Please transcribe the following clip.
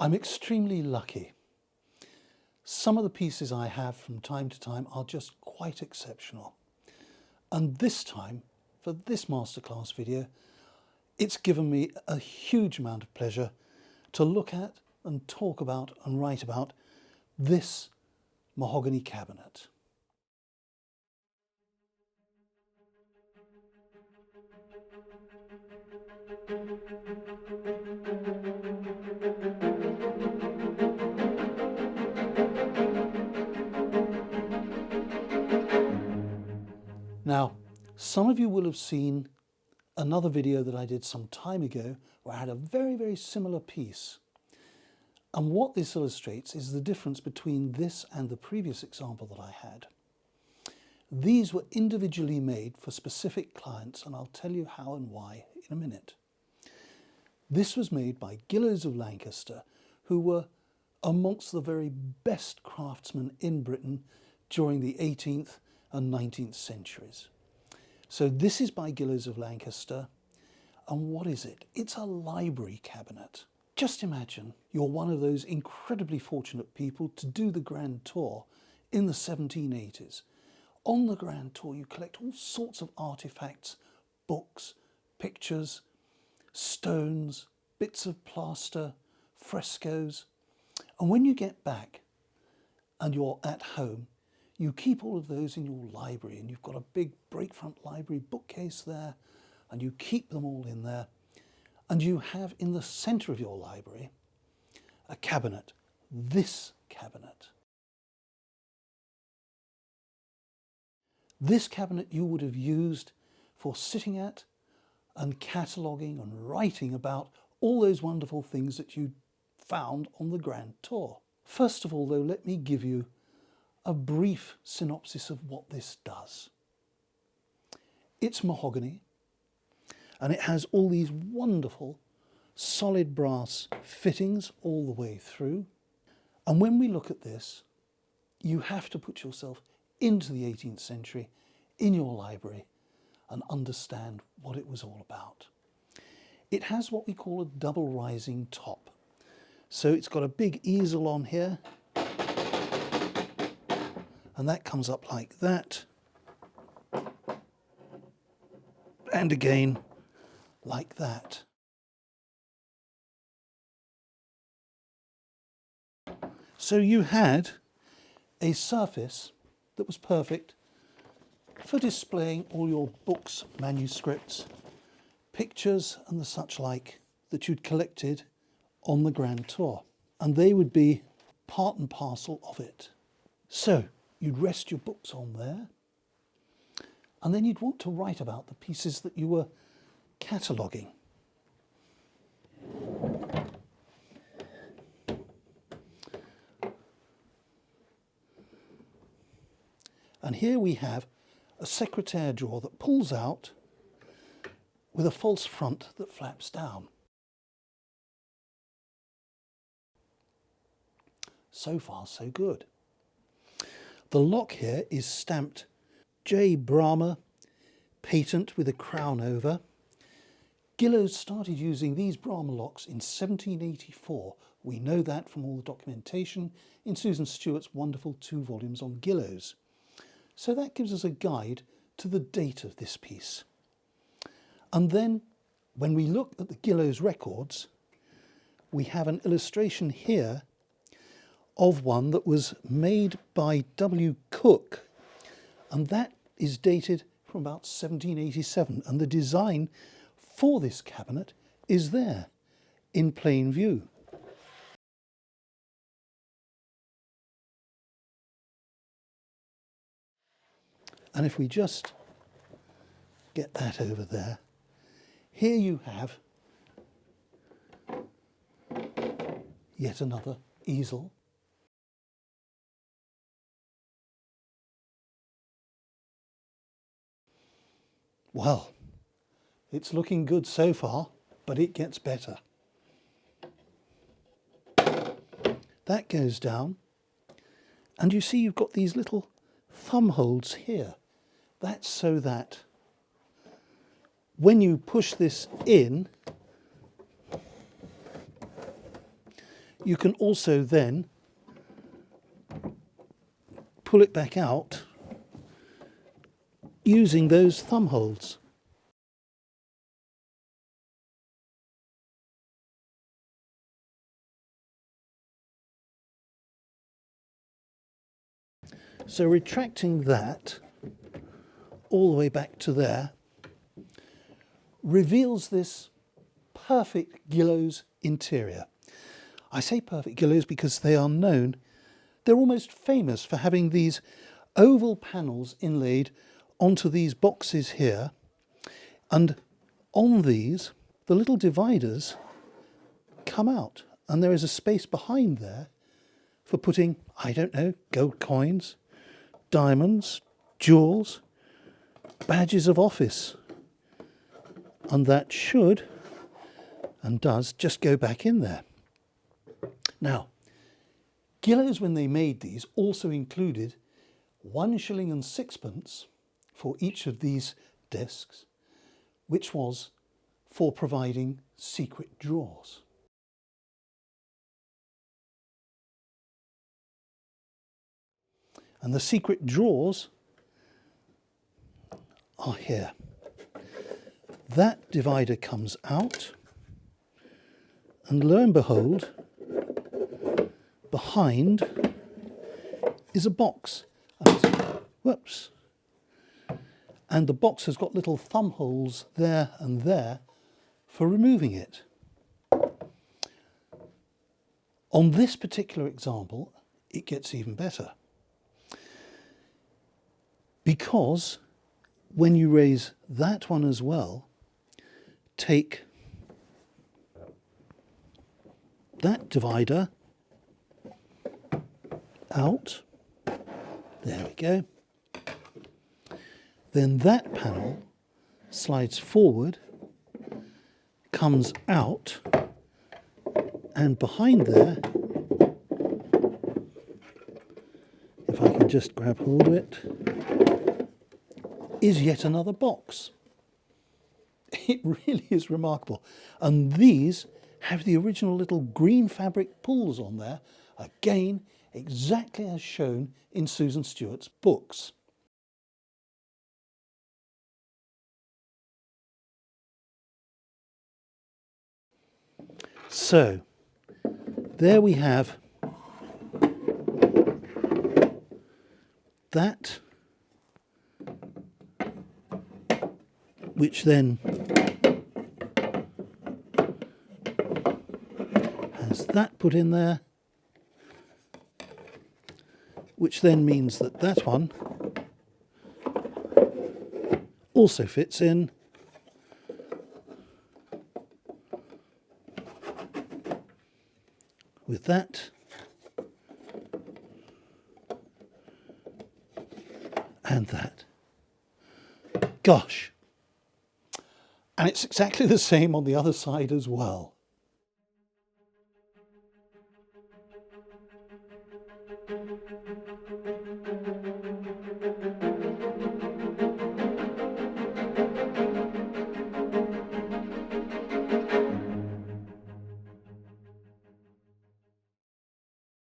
I'm extremely lucky. Some of the pieces I have from time to time are just quite exceptional. And this time, for this masterclass video, it's given me a huge amount of pleasure to look at and talk about and write about this mahogany cabinet. Now, some of you will have seen another video that I did some time ago where I had a very similar piece. And what this illustrates is the difference between this and the previous example that I had. These were individually made for specific clients, and I'll tell you how and why in a minute. This was made by Gillows of Lancaster, who were amongst the very best craftsmen in Britain during the 18th and 19th centuries. So this is by Gillows of Lancaster, and what is it? It's a library cabinet. Just imagine you're one of those incredibly fortunate people to do the Grand Tour in the 1780s. On the Grand Tour you collect all sorts of artifacts, books, pictures, stones, bits of plaster, frescoes, and when you get back and you're at home, you keep all of those in your library, and you've got a big breakfront library bookcase there, and you keep them all in there. And you have in the centre of your library a cabinet, this cabinet. This cabinet you would have used for sitting at and cataloguing and writing about all those wonderful things that you found on the Grand Tour. First of all, though, let me give you a brief synopsis of what this does. It's mahogany, and it has all these wonderful solid brass fittings all the way through. And when we look at this, you have to put yourself into the 18th century in your library and understand what it was all about. It has what we call a double rising top. So it's got a big easel on here, and that comes up like that, and again like that. So you had a surface that was perfect for displaying all your books, manuscripts, pictures and the such like that you'd collected on the Grand Tour, and they would be part and parcel of it. So you'd rest your books on there, and then you'd want to write about the pieces that you were cataloguing. And here we have a secretaire drawer that pulls out with a false front that flaps down. So far, so good. The lock here is stamped J. Brahma, patent with a crown over. Gillows started using these Brahma locks in 1784. We know that from all the documentation in Susan Stewart's wonderful 2 volumes on Gillows. So that gives us a guide to the date of this piece. And then when we look at the Gillows records, we have an illustration here of one that was made by W. Cook, and that is dated from about 1787, and the design for this cabinet is there in plain view. And if we just get that over there, here you have yet another easel. Well, it's looking good so far, but it gets better. That goes down, and you see you've got these little thumb holds here. That's so that when you push this in, you can also then pull it back out using those thumb holes. So retracting that all the way back to there reveals this perfect Gillows interior. I say perfect Gillows because they are known, they're almost famous for having these oval panels inlaid onto these boxes here, and on these the little dividers come out, and there is a space behind there for putting, I don't know, gold coins, diamonds, jewels, badges of office, and that should and does just go back in there. Now, Gillows, when they made these, also included 1 shilling and 6pence for each of these discs, which was for providing secret drawers. And the secret drawers are here. That divider comes out, and lo and behold, behind is a box. Whoops. And the box has got little thumb holes there and there for removing it. On this particular example, it gets even better. Because when you raise that one as well, take that divider out, there we go, then that panel slides forward, comes out, and behind there, if I can just grab hold of it, is yet another box. It really is remarkable. And these have the original little green fabric pulls on there, again, exactly as shown in Susan Stewart's books. So, there we have that, which then has that put in there, which then means that that one also fits in with that and that. Gosh! And it's exactly the same on the other side as well.